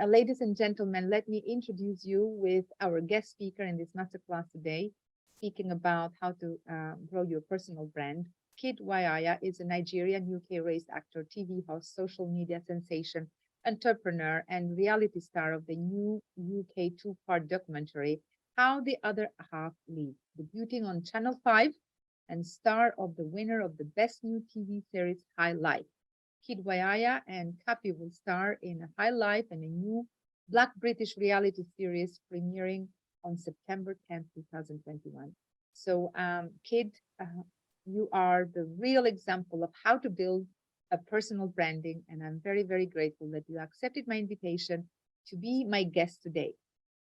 Ladies and gentlemen, let me introduce you with our guest speaker in this masterclass today, speaking about how to grow your personal brand. Kiddwaya is a Nigerian UK-raised actor, TV host, social media sensation, entrepreneur, and reality star of the new UK two-part documentary, How the Other Half Lives, debuting on Channel 5 and star of the winner of the Best New TV series, Highlife. Kiddwaya and Cuppy will star in Highlife and a new Black British reality series premiering on September 10th, 2021. So, Kid, you are the real example of how to build a personal branding, and I'm very, very grateful that you accepted my invitation to be my guest today.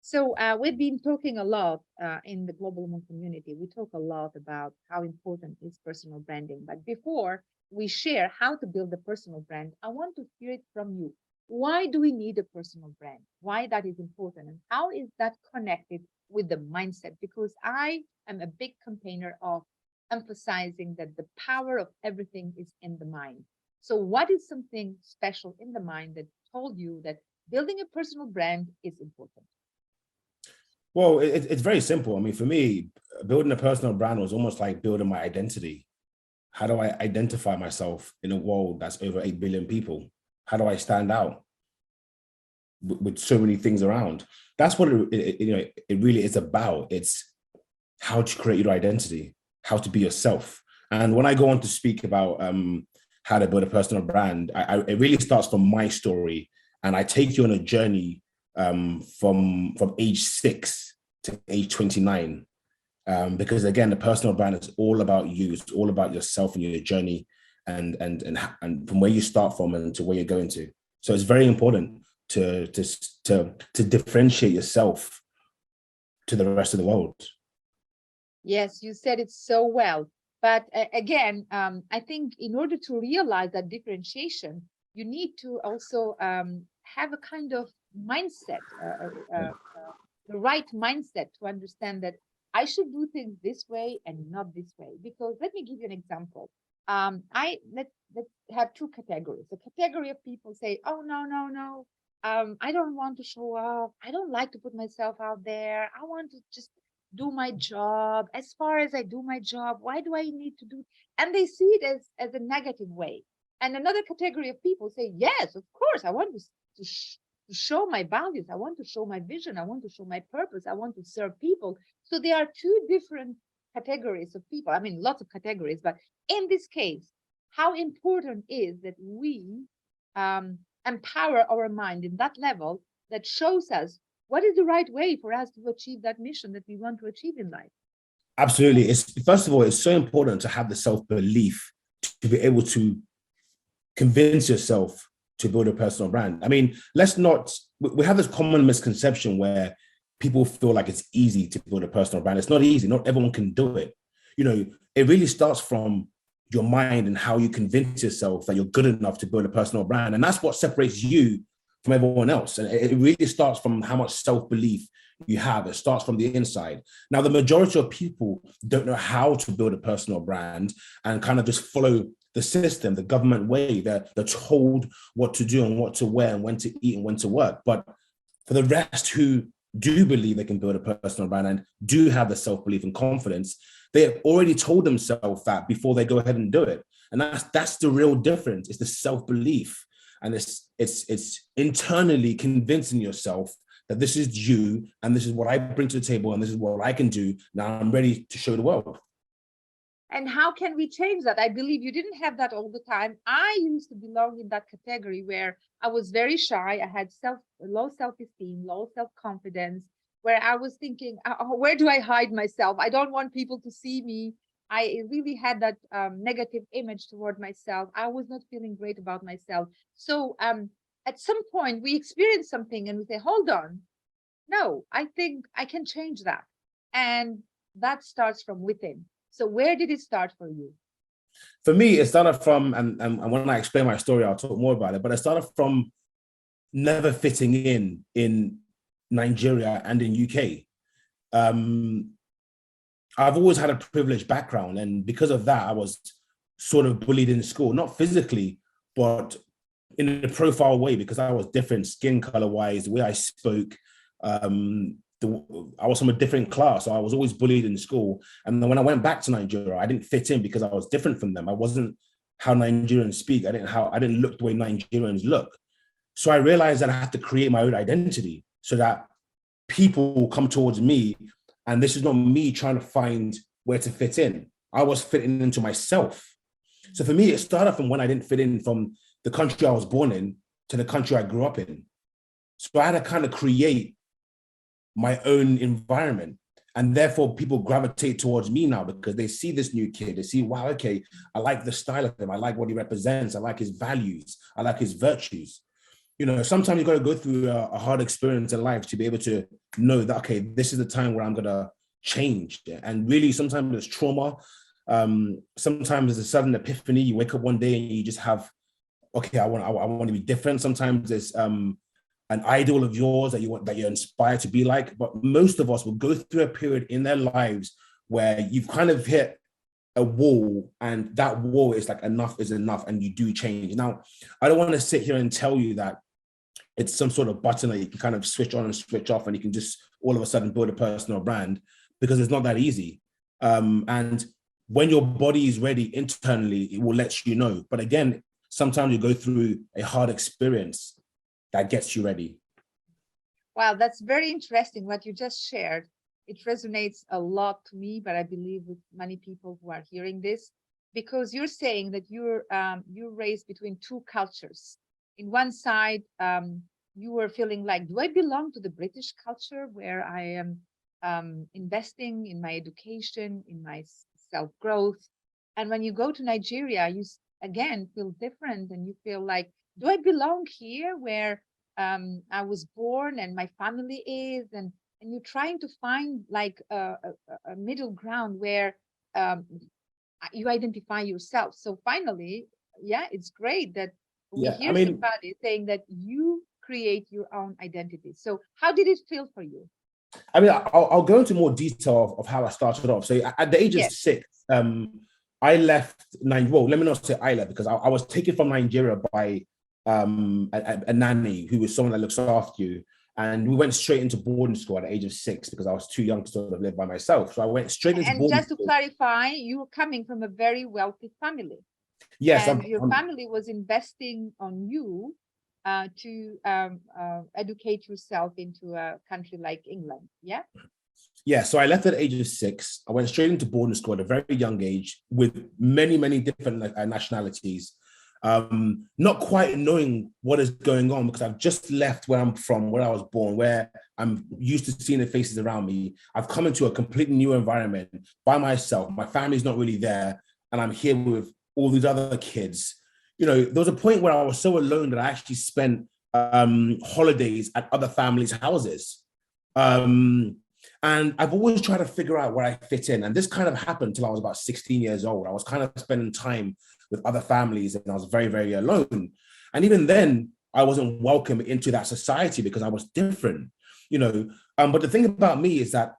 So we've been talking a lot in the Global Women community. We talk a lot about how important is personal branding. But before we share how to build a personal brand, I want to hear it from you. Why do we need a personal brand? Why that is important? And how is that connected with the mindset? Because I am a big campaigner of emphasizing that the power of everything is in the mind. So what is something special in the mind that told you that building a personal brand is important? Well, it's very simple. I mean, for me, building a personal brand was almost like building my identity. How do I identify myself in a world that's over 8 billion people? How do I stand out with so many things around? That's what it really is about. It's how to create your identity, how to be yourself. And when I go on to speak about how to build a personal brand, it really starts from my story, and I take you on a journey from age 6 to age 29. Because again, the personal brand is all about you. It's all about yourself and your journey, and from where you start from and to where you're going to. So it's very important to differentiate yourself to the rest of the world. Yes, you said it so well. But again, I think in order to realize that differentiation, you need to also have a kind of mindset, the right mindset to understand that I should do things this way and not this way. Because let me give you an example. Let's have two categories. A category of people say, oh, no, I don't want to show off. I don't like to put myself out there. I want to just do my job. As far as I do my job, why do I need to do? And they see it as a negative way. And another category of people say, yes, of course, I want to show my values. I want to show my vision. I want to show my purpose. I want to serve people. So there are two different categories of people. I mean, lots of categories, but in this case, how important is that we empower our mind in that level that shows us what is the right way for us to achieve that mission that we want to achieve in life? Absolutely. First of all, it's so important to have the self-belief to be able to convince yourself to build a personal brand. I mean, we have this common misconception where people feel like it's easy to build a personal brand. It's not easy. Not everyone can do it. It really starts from your mind and how you convince yourself that you're good enough to build a personal brand. And that's what separates you from everyone else. And it really starts from how much self-belief you have. It starts from the inside. Now, the majority of people don't know how to build a personal brand and kind of just follow the system, the government way. They're told what to do and what to wear and when to eat and when to work. But for the rest who do believe they can build a personal brand and do have the self-belief and confidence, they have already told themselves that before they go ahead and do it. And that's the real difference. It's the self-belief. And it's internally convincing yourself that this is you and this is what I bring to the table and this is what I can do. Now I'm ready to show the world. And how can we change that? I believe you didn't have that all the time. I used to belong in that category where I was very shy. I had low self-esteem, low self-confidence, where I was thinking, where do I hide myself? I don't want people to see me. I really had that negative image toward myself. I was not feeling great about myself. So at some point we experience something and we say, hold on, no, I think I can change that. And that starts from within. So where did it start for you? For me, it started from, and when I explain my story, I'll talk more about it, but it started from never fitting in Nigeria and in UK. I've always had a privileged background, and because of that, I was sort of bullied in school, not physically, but in a profile way, because I was different skin color wise, the way I spoke. I was from a different class, so I was always bullied in school. And then when I went back to Nigeria, I didn't fit in because I was different from them. I wasn't how Nigerians speak. I didn't look the way Nigerians look. So I realized that I had to create my own identity so that people come towards me, and this is not me trying to find where to fit in. I was fitting into myself. So for me, it started from when I didn't fit in from the country I was born in to the country I grew up in. So I had to kind of create my own environment. And therefore people gravitate towards me now because they see this new kid. They see, wow, okay, I like the style of him. I like what he represents. I like his values. I like his virtues. You know, sometimes you got to go through a hard experience in life to be able to know that, okay, this is the time where I'm going to change. And really, sometimes there's trauma. Sometimes there's a sudden epiphany. You wake up one day and you just have, okay, I want to be different. Sometimes there's an idol of yours that you're inspired to be like. But most of us will go through a period in their lives where you've kind of hit a wall, and that wall is like, enough is enough, and you do change. Now, I don't want to sit here and tell you that it's some sort of button that you can kind of switch on and switch off, and you can just all of a sudden build a personal brand, because it's not that easy. And when your body is ready internally, it will let you know. But again, sometimes you go through a hard experience that gets you ready. Wow, that's very interesting what you just shared. It resonates a lot to me, but I believe with many people who are hearing this, because you're saying that you're raised between two cultures. In one side, you were feeling like, do I belong to the British culture where I am investing in my education, in my self-growth? And when you go to Nigeria, you again feel different, and you feel like, do I belong here where I was born and my family is? And you're trying to find like a middle ground where you identify yourself. So finally, yeah, it's great that we hear somebody saying that you create your own identity. So how did it feel for you? I mean, I'll go into more detail of how I started off. So at the age of 6, I left Nigeria. Well, let me not say I left, because I was taken from Nigeria by a nanny who was someone that looks after you. And we went straight into boarding school at the age of 6 because I was too young to sort of live by myself. So I went straight into boarding school. And just to clarify, you were coming from a very wealthy family. Yes. And your family was investing on you to educate yourself into a country like England, yeah? Yeah, so I left at the age of 6. I went straight into boarding school at a very young age with many, many different nationalities. Not quite knowing what is going on, because I've just left where I'm from, where I was born, where I'm used to seeing the faces around me. I've come into a completely new environment by myself. My family's not really there, and I'm here with all these other kids. You know, there was a point where I was so alone that I actually spent holidays at other families' houses. And I've always tried to figure out where I fit in. And this kind of happened until I was about 16 years old. I was kind of spending time with other families, and I was very, very alone. And even then, I wasn't welcome into that society because I was different, you know. But the thing about me is that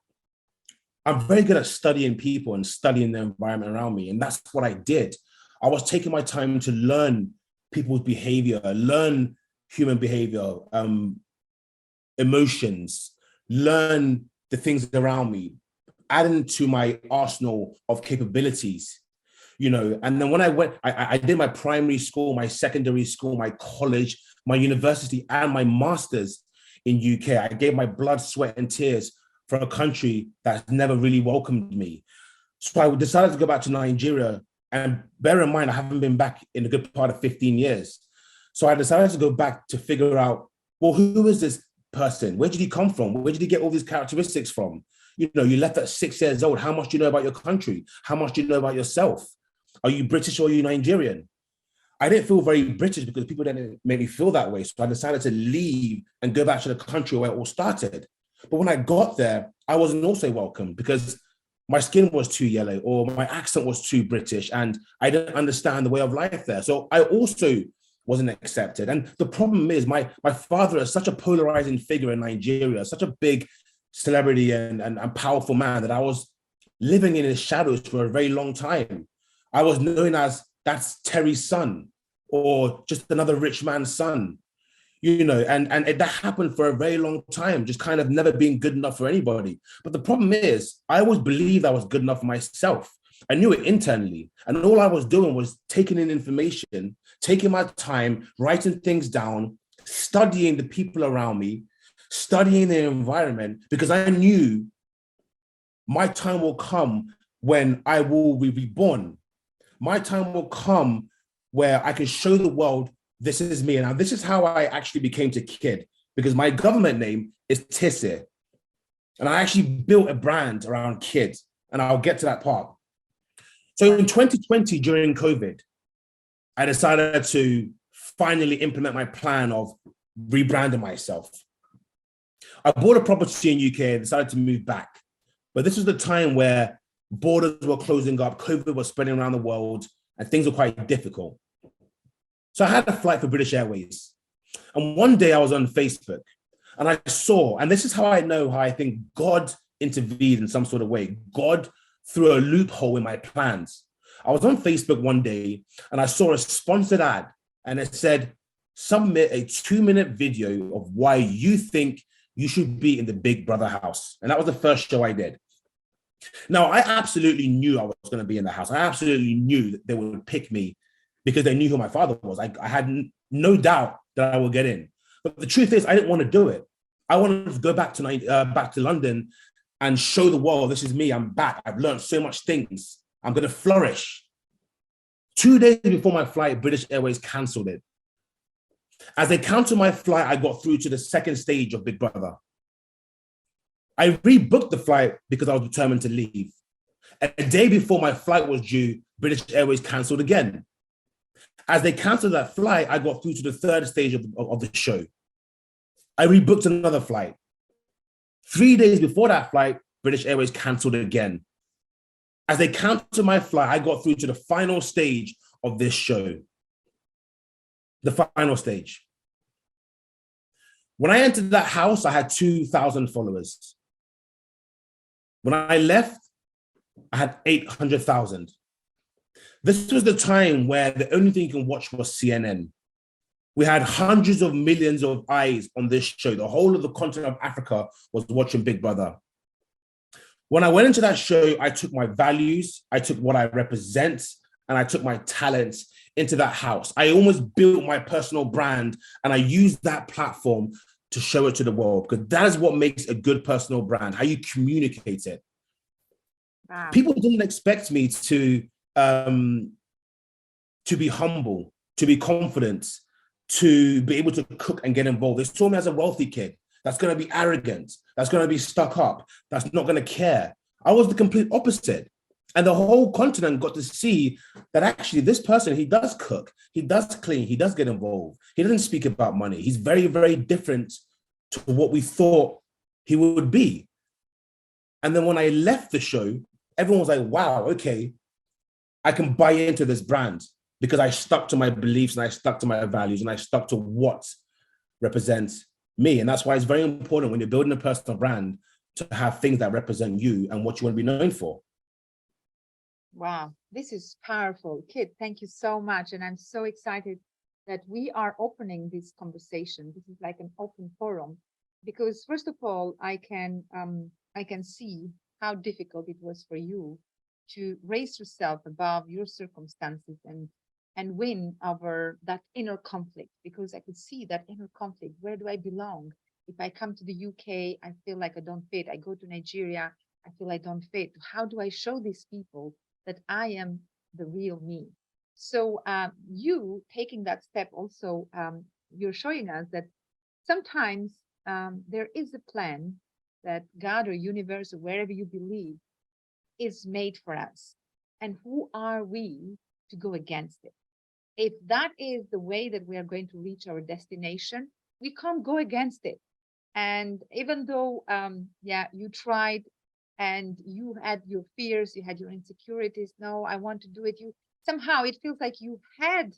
I'm very good at studying people and studying the environment around me. And that's what I did. I was taking my time to learn people's behavior, learn human behavior, emotions, learn the things around me, adding to my arsenal of capabilities, you know. And then when I did my primary school, my secondary school, my college, my university, and my master's in UK. I gave my blood, sweat, and tears for a country that's never really welcomed me. So I decided to go back to Nigeria. And bear in mind, I haven't been back in a good part of 15 years. So I decided to go back to figure out, well, who is this person? Where did he come from? Where did he get all these characteristics from? You know, you left at 6 years old. How much do you know about your country? How much do you know about yourself? Are you British or are you Nigerian? I didn't feel very British because people didn't make me feel that way. So I decided to leave and go back to the country where it all started. But when I got there, I wasn't also welcome because my skin was too yellow or my accent was too British and I didn't understand the way of life there. So I also wasn't accepted. And the problem is my father is such a polarizing figure in Nigeria, such a big celebrity and powerful man that I was living in his shadows for a very long time. I was known as that's Terry's son, or just another rich man's son, you know, and that happened for a very long time, just kind of never being good enough for anybody. But the problem is, I always believed I was good enough for myself. I knew it internally. And all I was doing was taking in information, taking my time, writing things down, studying the people around me, studying the environment, because I knew my time will come when I will be reborn. My time will come where I can show the world this is me. And now this is how I actually became to Kid, because my government name is Terseer. And I actually built a brand around Kid, and I'll get to that part. So in 2020, during COVID, I decided to finally implement my plan of rebranding myself. I bought a property in UK and decided to move back. But this was the time where borders were closing up, COVID was spreading around the world, and things were quite difficult. So I had a flight for British Airways. And one day I was on Facebook and I saw, and this is how I know how I think God intervened in some sort of way. God threw a loophole in my plans. I was on Facebook one day and I saw a sponsored ad and it said, submit a 2-minute video of why you think you should be in the Big Brother house. And that was the first show I did. Now, I absolutely knew I was going to be in the house. I absolutely knew that they would pick me because they knew who my father was. I had no doubt that I would get in. But the truth is, I didn't want to do it. I wanted to go back to London and show the world, this is me, I'm back. I've learned so much things. I'm going to flourish. 2 days before my flight, British Airways cancelled it. As they canceled my flight, I got through to the second stage of Big Brother. I rebooked the flight because I was determined to leave. A day before my flight was due, British Airways cancelled again. As they cancelled that flight, I got through to the third stage of the show. I rebooked another flight. 3 days before that flight, British Airways cancelled again. As they cancelled my flight, I got through to the final stage of this show. The final stage. When I entered that house, I had 2,000 followers. When I left, I had 800,000. This was the time where the only thing you can watch was CNN. We had hundreds of millions of eyes on this show. The whole of the continent of Africa was watching Big Brother. When I went into that show, I took my values, I took what I represent, and I took my talents into that house. I almost built my personal brand, and I used that platform to show it to the world, because that is what makes a good personal brand, how you communicate it. Wow. People didn't expect me to be humble, to be confident, to be able to cook and get involved. They saw me as a wealthy kid that's going to be arrogant, that's going to be stuck up, that's not going to care. I was the complete opposite. And the whole continent got to see that actually this person, he does cook, he does clean, he does get involved. He doesn't speak about money. He's very, very different to what we thought he would be. And then when I left the show, everyone was like, wow, okay, I can buy into this brand because I stuck to my beliefs and I stuck to my values and I stuck to what represents me. And that's why it's very important when you're building a personal brand to have things that represent you and what you want to be known for. Wow, this is powerful. Kid, thank you so much. And I'm so excited that we are opening this conversation. This is like an open forum, because first of all, I can see how difficult it was for you to raise yourself above your circumstances and win over that inner conflict, because I could see that inner conflict. Where do I belong? If I come to the UK, I feel like I don't fit. I go to Nigeria, I feel I don't fit. How do I show these people that I am the real me? So you taking that step also, you're showing us that sometimes there is a plan that God or universe or wherever you believe is made for us. And who are we to go against it? If that is the way that we are going to reach our destination, we can't go against it. And even though, you tried and you had your fears, you had your insecurities, no, I want to do it. Somehow it feels like you had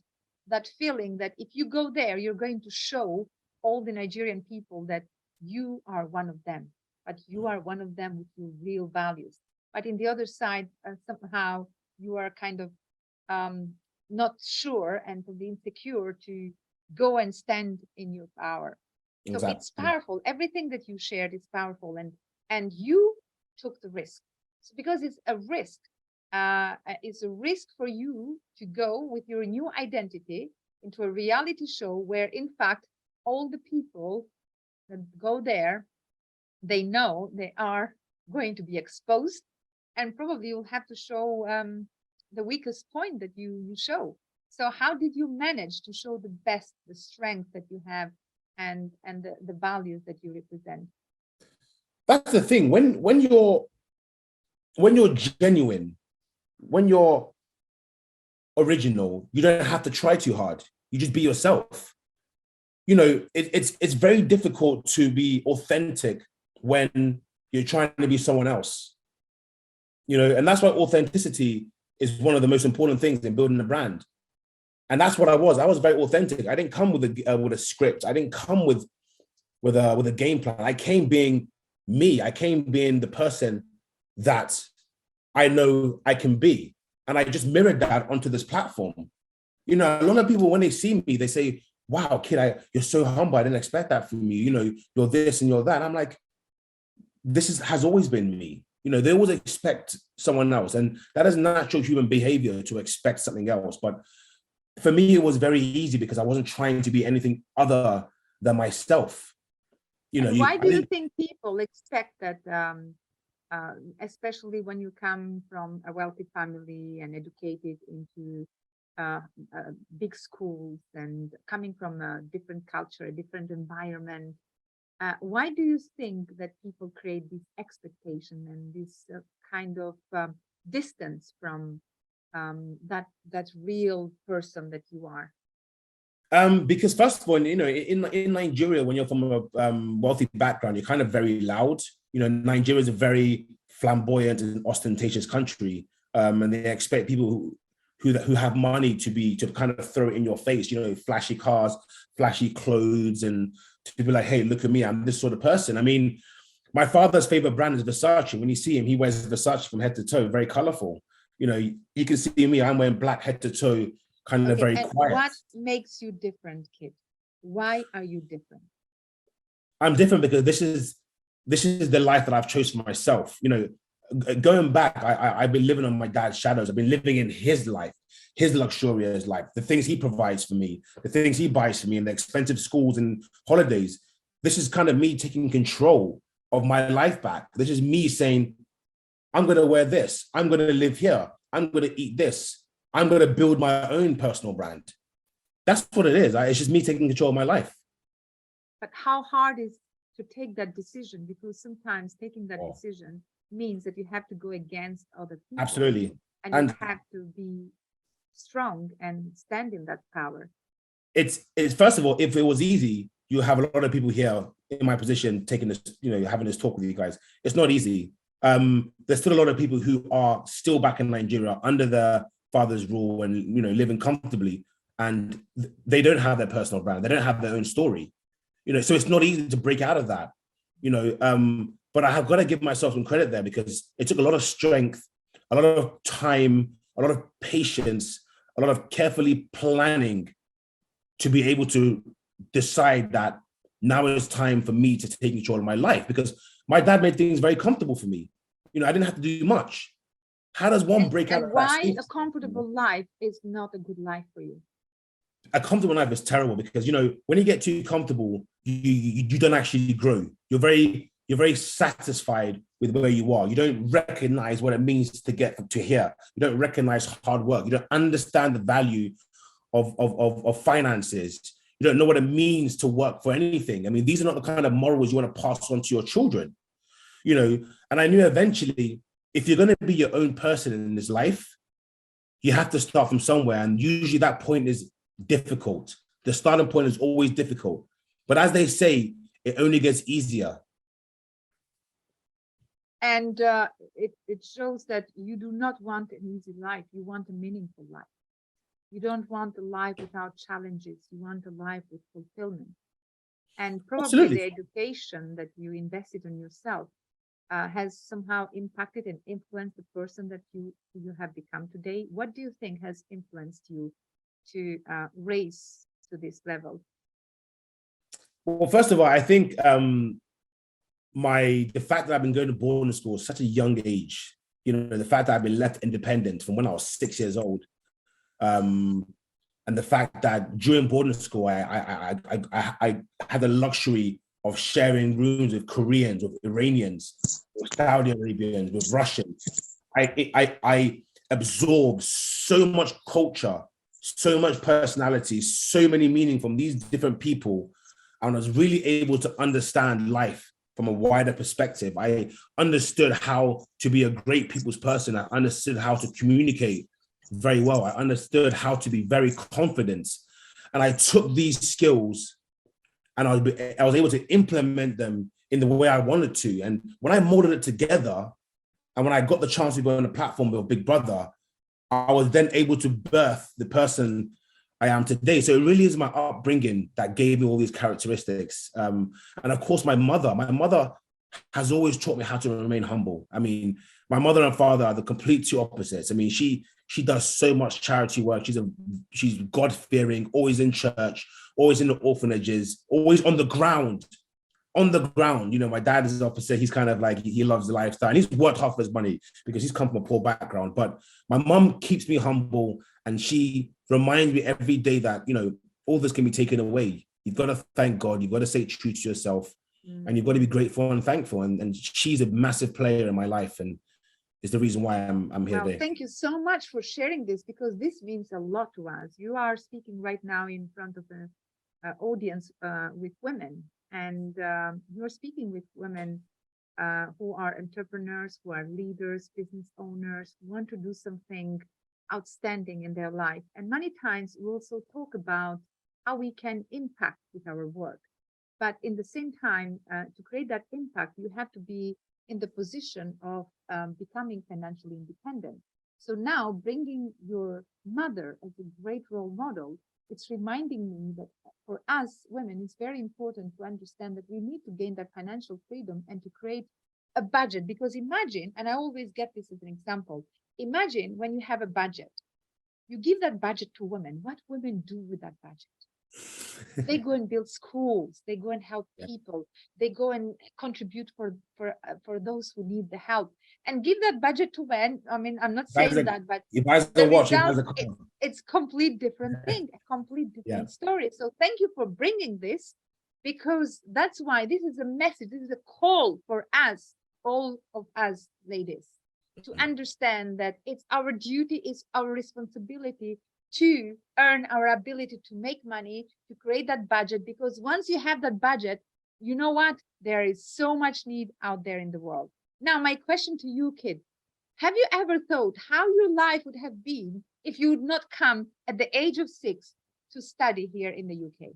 that feeling that if you go there, you're going to show all the Nigerian people that you are one of them, but you are one of them with your real values. But in the other side, somehow you are kind of not sure and probably insecure to go and stand in your power. So it's Exactly. powerful. Everything that you shared is powerful, and you took the risk. So because it's a risk for you to go with your new identity into a reality show where, in fact, all the people that go there, they know they are going to be exposed, and probably you'll have to show the weakest point that you show. So how did you manage to show the best, the strength that you have, and the values that you represent? That's the thing. When you're genuine, when you're original, you don't have to try too hard. You just be yourself. It's very difficult to be authentic when you're trying to be someone else. And that's why authenticity is one of the most important things in building a brand. And that's what I was. I was very authentic. I didn't come with a script. I didn't come with a game plan. I came being me. I came being the person that I know I can be. And I just mirrored that onto this platform. A lot of people, when they see me, they say, wow, kid, you're so humble. I didn't expect that from you. You're this and you're that. I'm like, has always been me. They always expect someone else. And that is natural human behavior to expect something else. But for me, it was very easy because I wasn't trying to be anything other than myself. Why do you think people expect that, especially when you come from a wealthy family and educated into big schools and coming from a different culture, a different environment? Why do you think that people create this expectation and this kind of distance from that real person that you are? Because first of all, in Nigeria, when you're from a wealthy background, you're kind of very loud. Nigeria is a very flamboyant and ostentatious country, and they expect people who have money to kind of throw it in your face. Flashy cars, flashy clothes, and to be like, hey, look at me, I'm this sort of person. I mean, my father's favorite brand is Versace. When you see him, he wears Versace from head to toe, very colorful. You can see me, I'm wearing black head to toe, kind of very quiet. What makes you different, kid? Why are you different? I'm different because this is the life that I've chosen for myself. Going back, I've been living on my dad's shadows. I've been living in his life, his luxurious life, the things he provides for me, the things he buys for me, and the expensive schools and holidays. This is kind of me taking control of my life back. This is me saying, I'm going to wear this. I'm going to live here. I'm going to eat this. I'm going to build my own personal brand. That's what it is. It's just me taking control of my life. But how hard is to take that decision? Because sometimes taking that decision means that you have to go against other people. Absolutely. And you have to be strong and stand in that power. It's first of all, if it was easy, you have a lot of people here in my position taking this, having this talk with you guys. It's not easy. There's still a lot of people who are still back in Nigeria under their father's rule and living comfortably, and they don't have their personal brand. They don't have their own story. So it's not easy to break out of that. But I have got to give myself some credit there because it took a lot of strength, a lot of time, a lot of patience, a lot of carefully planning to be able to decide that now it's time for me to take control of my life, because my dad made things very comfortable for me. I didn't have to do much. How does one break out of that? Why a comfortable life is not a good life for you? A comfortable life is terrible because, when you get too comfortable, you don't actually grow. You're very satisfied with where you are. You don't recognize what it means to get to here. You don't recognize hard work. You don't understand the value of finances. You don't know what it means to work for anything. I mean, these are not the kind of morals you want to pass on to your children, and I knew eventually, if you're going to be your own person in this life, you have to start from somewhere. And usually that point is difficult. The starting point is always difficult. But as they say, it only gets easier. And it shows that you do not want an easy life. You want a meaningful life. You don't want a life without challenges. You want a life with fulfillment. And probably the education that you invested in yourself has somehow impacted and influenced the person that you have become today? What do you think has influenced you to raise to this level? Well, first of all, I think the fact that I've been going to boarding school at such a young age, you know, the fact that I've been left independent from when I was 6 years old, and the fact that during boarding school, I had the luxury of sharing rooms with Koreans, with Iranians, with Saudi Arabians, with Russians. I absorbed so much culture, so much personality, so many meaning from these different people, and I was really able to understand life from a wider perspective. I understood how to be a great people's person. I understood how to communicate very well. I understood how to be very confident. And I took these skills and I was able to implement them in the way I wanted to. And when I molded it together, and when I got the chance to be on the platform with Big Brother, I was then able to birth the person I am today. So it really is my upbringing that gave me all these characteristics. And of course, my mother has always taught me how to remain humble. I mean, my mother and father are the complete two opposites. I mean, she does so much charity work. She's God-fearing, always in church, always in the orphanages, always on the ground. You know, my dad is the opposite. He's kind of like, he loves the lifestyle and he's worked hard for his money because he's come from a poor background. But my mom keeps me humble and she reminds me every day that, you know, all this can be taken away. You've got to thank God. You've got to stay true to yourself and you've got to be grateful and thankful. And she's a massive player in my life and is the reason why I'm here today. Thank you so much for sharing this because this means a lot to us. You are speaking right now in front of an audience with women. And you're speaking with women who are entrepreneurs, who are leaders, business owners, who want to do something outstanding in their life. And many times we also talk about how we can impact with our work. But in the same time, to create that impact, you have to be in the position of becoming financially independent. So now bringing your mother as a great role model, it's reminding me that for us women, it's very important to understand that we need to gain that financial freedom and to create a budget. Because imagine, and I always get this as an example, imagine when you have a budget, you give that budget to women. What women do with that budget? They go and build schools, they go and help people, they go and contribute for those who need the help, and give that budget to men. I mean, I'm not saying that, but the result, it's complete different thing, a complete different story. So thank you for bringing this, because that's why this is a message, this is a call for us, all of us ladies, to understand that it's our duty, it's our responsibility to earn our ability to make money, to create that budget, because once you have that budget, you know what? There is so much need out there in the world. Now, my question to you, Kid, have you ever thought how your life would have been if you would not come at the age of 6 to study here in the UK?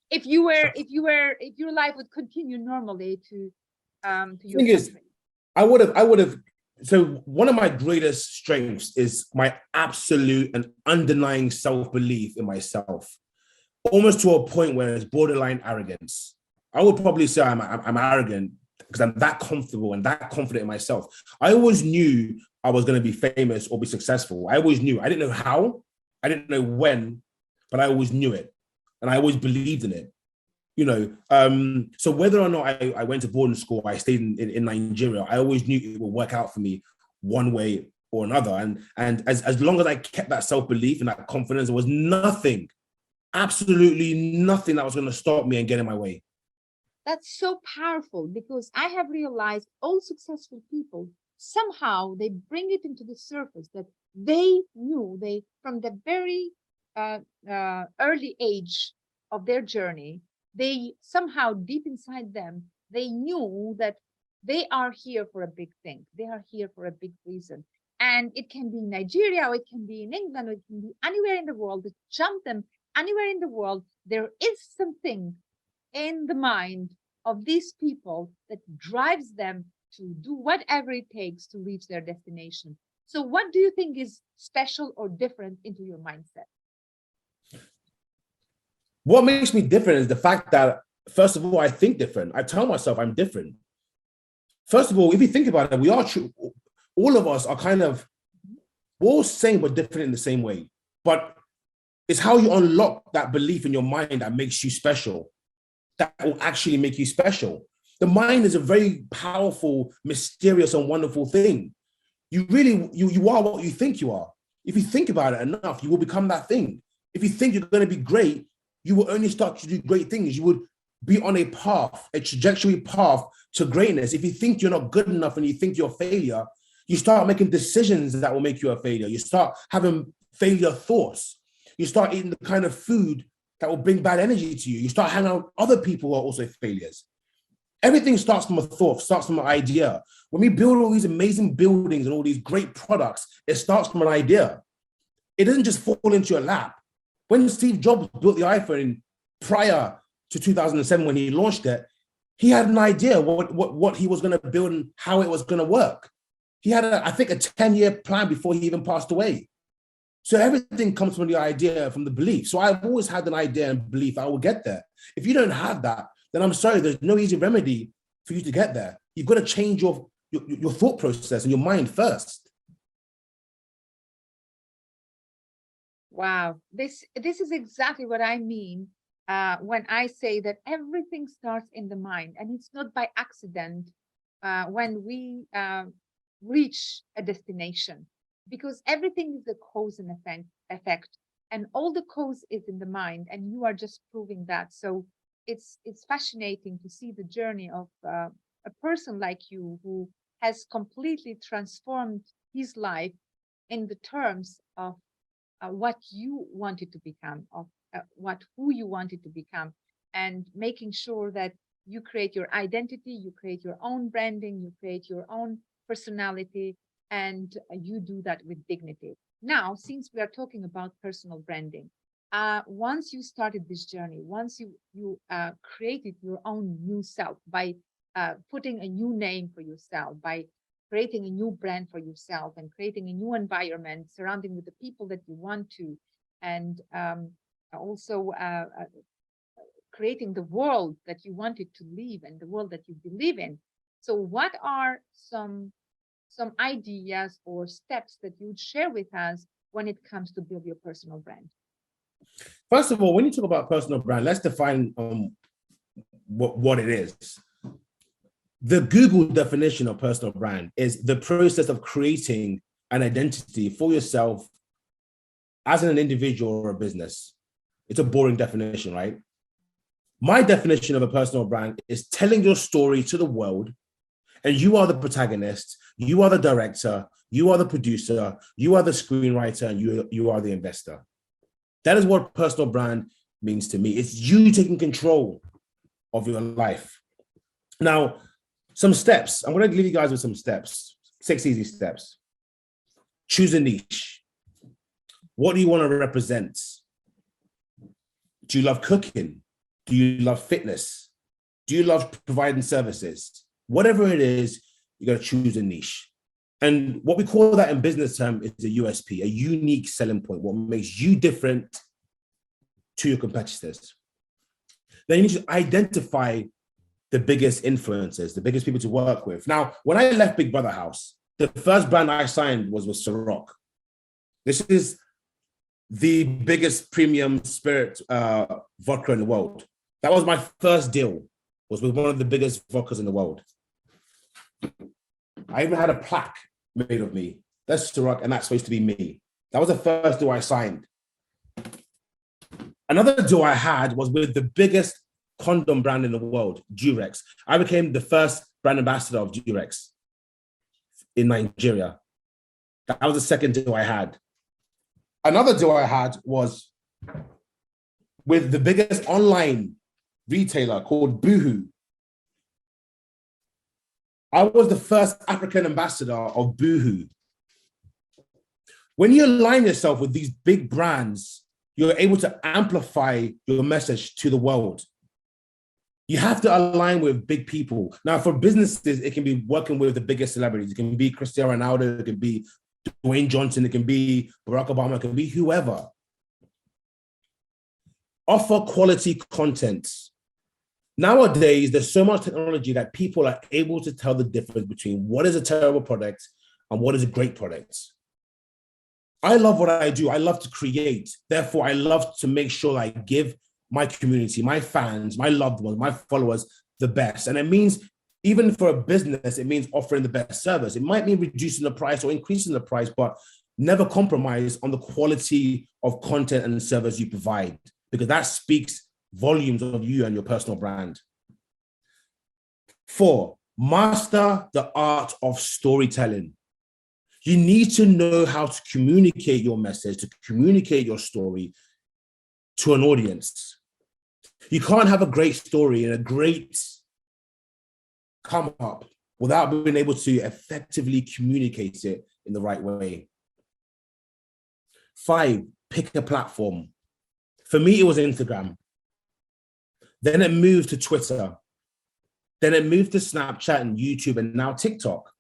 If your life would continue normally to your country. I would have. So one of my greatest strengths is my absolute and underlying self-belief in myself, almost to a point where it's borderline arrogance. I would probably say I'm arrogant because I'm that comfortable and that confident in myself. I always knew I was going to be famous or be successful. I always knew. I didn't know how, I didn't know when, but I always knew it. And I always believed in it. You know, so whether or not I went to boarding school, I stayed in Nigeria, I always knew it would work out for me one way or another. And as long as I kept that self-belief and that confidence, there was nothing, absolutely nothing that was going to stop me and get in my way. That's so powerful, because I have realized all successful people, somehow they bring it into the surface that they knew, from the very early age of their journey, they somehow deep inside them, they knew that they are here for a big thing. They are here for a big reason. And it can be in Nigeria, or it can be in England, or it can be anywhere in the world. Just jump them anywhere in the world. There is something in the mind of these people that drives them to do whatever it takes to reach their destination. So what do you think is special or different into your mindset? What makes me different is the fact that First of all, I think different. I tell myself I'm different. First of all, if you think about it, we are true. All of us are kind of, we're all same but different in the same way. But it's how you unlock that belief in your mind that makes you special, that will actually make you special. The mind is a very powerful, mysterious, and wonderful thing. You really, you are what you think you are. If you think about it enough, you will become that thing. If you think you're going to be great, you will only start to do great things. You would be on a path, a trajectory path to greatness. If you think you're not good enough and you think you're a failure, you start making decisions that will make you a failure. You start having failure thoughts. You start eating the kind of food that will bring bad energy to you. You start hanging out with other people who are also failures. Everything starts from a thought, starts from an idea. When we build all these amazing buildings and all these great products, it starts from an idea. It doesn't just fall into your lap. When Steve Jobs built the iPhone prior to 2007, when he launched it, he had an idea what he was going to build and how it was going to work. He had, I think, a 10-year plan before he even passed away. So everything comes from the idea, from the belief. So I've always had an idea and belief I will get there. If you don't have that, then I'm sorry, there's no easy remedy for you to get there. You've got to change your thought process and your mind first. Wow, this is exactly what I mean when I say that everything starts in the mind, and it's not by accident when we reach a destination, because everything is a cause and effect, and all the cause is in the mind, and you are just proving that. So it's fascinating to see the journey of a person like you who has completely transformed his life in the terms of what you wanted to become, of who you wanted to become, and making sure that you create your identity, you create your own branding, you create your own personality, and you do that with dignity. Now, since we are talking about personal branding, once you started this journey, once you created your own new self by putting a new name for yourself, by creating a new brand for yourself and creating a new environment, surrounding with the people that you want to, and also creating the world that you wanted to live and the world that you believe in. So what are some ideas or steps that you would share with us when it comes to build your personal brand? First of all, when you talk about personal brand, let's define what it is. The Google definition of personal brand is the process of creating an identity for yourself as an individual or a business. It's a boring definition, right? My definition of a personal brand is telling your story to the world, and you are the protagonist, you are the director, you are the producer, you are the screenwriter, and you are the investor. That is what personal brand means to me. It's you taking control of your life. Now, some steps. I'm going to leave you guys with some steps, 6 easy steps. Choose a niche. What do you want to represent? Do you love cooking? Do you love fitness? Do you love providing services? Whatever it is, you got to choose a niche. And what we call that in business term is a USP, a unique selling point, what makes you different to your competitors. Then you need to identify the biggest influencers, the biggest people to work with. Now, when I left Big Brother House, the first brand I signed was with Ciroc. This is the biggest premium spirit vodka in the world. That was my first deal, was with one of the biggest vodkas in the world. I even had a plaque made of me. That's Ciroc, and that's supposed to be me. That was the first deal I signed. Another deal I had was with the biggest condom brand in the world, Durex. I became the first brand ambassador of Durex in Nigeria. That was the second deal I had. Another deal I had was with the biggest online retailer called Boohoo. I was the first African ambassador of Boohoo. When you align yourself with these big brands, you're able to amplify your message to the world. You have to align with big people. Now, for businesses, it can be working with the biggest celebrities. It can be Cristiano Ronaldo, it can be Dwayne Johnson, it can be Barack Obama, it can be whoever. Offer quality content. Nowadays, there's so much technology that people are able to tell the difference between what is a terrible product and what is a great product. I love what I do. I love to create. Therefore, I love to make sure I give my community, my fans, my loved ones, my followers the best. And it means, even for a business, it means offering the best service. It might mean reducing the price or increasing the price, but never compromise on the quality of content and service you provide, because that speaks volumes of you and your personal brand. 4, master the art of storytelling. You need to know how to communicate your message, to communicate your story to an audience. You can't have a great story and a great come up without being able to effectively communicate it in the right way. 5, pick a platform. For me, it was Instagram. Then it moved to Twitter. Then it moved to Snapchat and YouTube and now TikTok.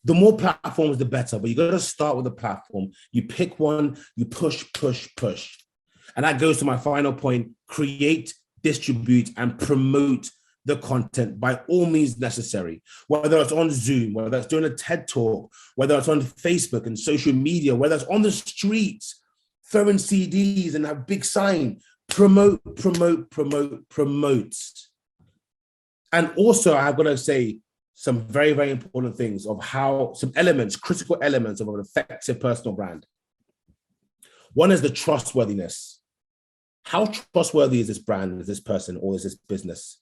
The more platforms, the better, but you got to start with a platform. You pick one, you push, push, push. And that goes to my final point: create, distribute, and promote the content by all means necessary, whether it's on Zoom, whether it's doing a TED Talk, whether it's on Facebook and social media, whether it's on the streets, throwing CDs and have big sign. Promote, promote, promote, promote. And also, I've got to say some very, very important things of how, some elements, critical elements of an effective personal brand. One is the trustworthiness. How trustworthy is this brand, is this person, or is this business?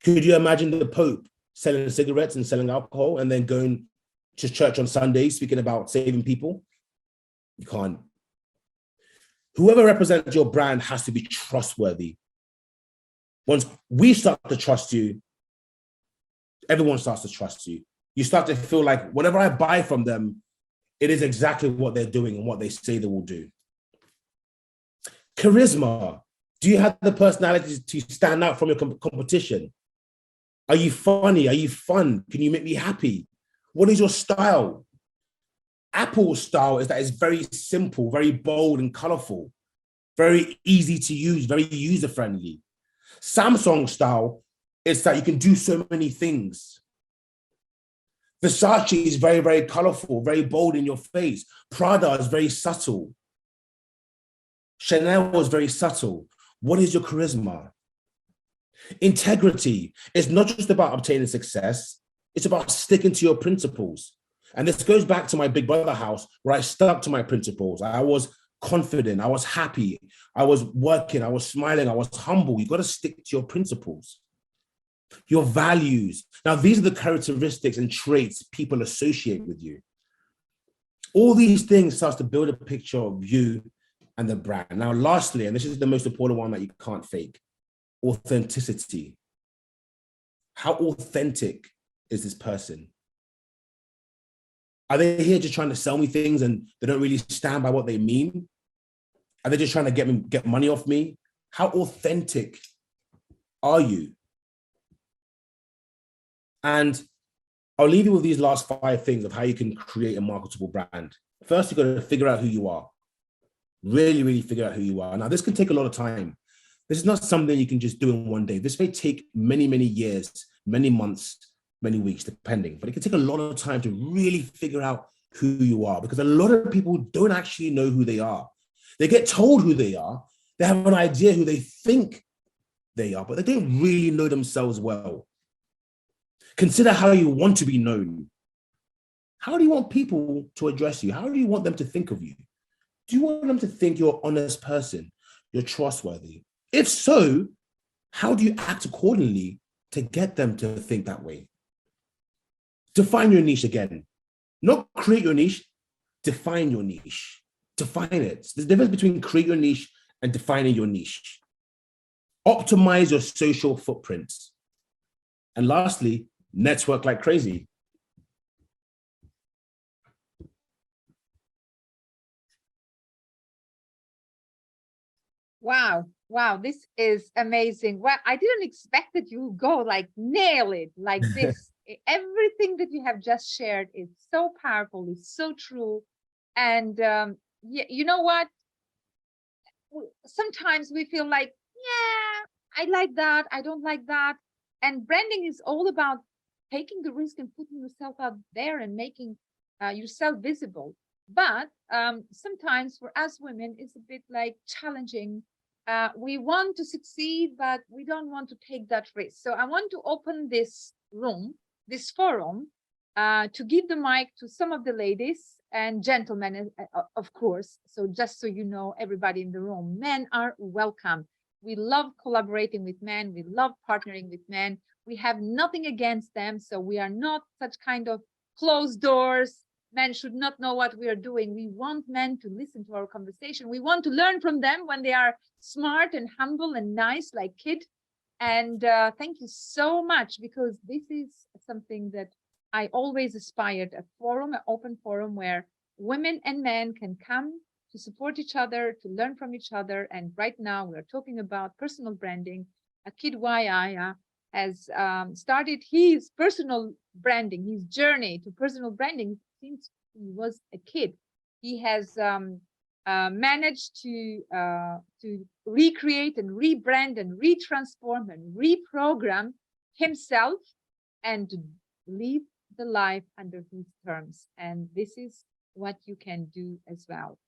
Could you imagine the Pope selling cigarettes and selling alcohol and then going to church on Sunday speaking about saving people? You can't. Whoever represents your brand has to be trustworthy. Once we start to trust you, everyone starts to trust you. You start to feel like whatever I buy from them, it is exactly what they're doing and what they say they will do. Charisma. Do you have the personality to stand out from your competition? Are you funny? Are you fun? Can you make me happy? What is your style? Apple's style is that it's very simple, very bold and colorful, very easy to use, very user-friendly. Samsung style is that you can do so many things. Versace is very, very colorful, very bold in your face. Prada is very subtle. Chanel is very subtle. What is your charisma? Integrity is not just about obtaining success, it's about sticking to your principles. And this goes back to my Big Brother house, where I stuck to my principles. I was confident, I was happy, I was working, I was smiling, I was humble. You got to stick to your principles. Your values. Now, these are the characteristics and traits people associate with you. All these things start to build a picture of you and the brand. Now, lastly, and this is the most important one that you can't fake, authenticity. How authentic is this person? Are they here just trying to sell me things and they don't really stand by what they mean? Are they just trying to get money off me? How authentic are you? And I'll leave you with these last 5 things of how you can create a marketable brand. First, you've got to figure out who you are. Really, really figure out who you are. Now, this can take a lot of time. This is not something you can just do in one day. This may take many, many years, many months, many weeks, depending. But it can take a lot of time to really figure out who you are, because a lot of people don't actually know who they are. They get told who they are. They have an idea who they think they are, but they don't really know themselves well. Consider how you want to be known. How do you want people to address you? How do you want them to think of you? Do you want them to think you're an honest person? You're trustworthy? If so, how do you act accordingly to get them to think that way? Define your niche again. Not create your niche, define your niche. Define it. There's a difference between create your niche and defining your niche. Optimize your social footprint. And lastly, network like crazy. Wow. Wow. This is amazing. Well, I didn't expect that you would go like nail it like this. Everything that you have just shared is so powerful, it's so true. And yeah, you know what? Sometimes we feel like, yeah, I like that, I don't like that. And branding is all about taking the risk and putting yourself out there and making yourself visible. But sometimes for us women, it's a bit like challenging. We want to succeed, but we don't want to take that risk. So I want to open this room, this forum, to give the mic to some of the ladies and gentlemen, of course. So just so you know, everybody in the room, men are welcome. We love collaborating with men. We love partnering with men. We have nothing against them. So we are not such kind of closed doors. Men should not know what we are doing. We want men to listen to our conversation. We want to learn from them when they are smart and humble and nice, like Kid. And thank you so much, because this is something that I always aspired, a forum, an open forum where women and men can come to support each other, to learn from each other. And right now we're talking about personal branding. Kiddwaya has started his personal branding, his journey to personal branding since he was a kid. He has managed to recreate and rebrand and retransform and reprogram himself and to live the life under his terms. And this is what you can do as well.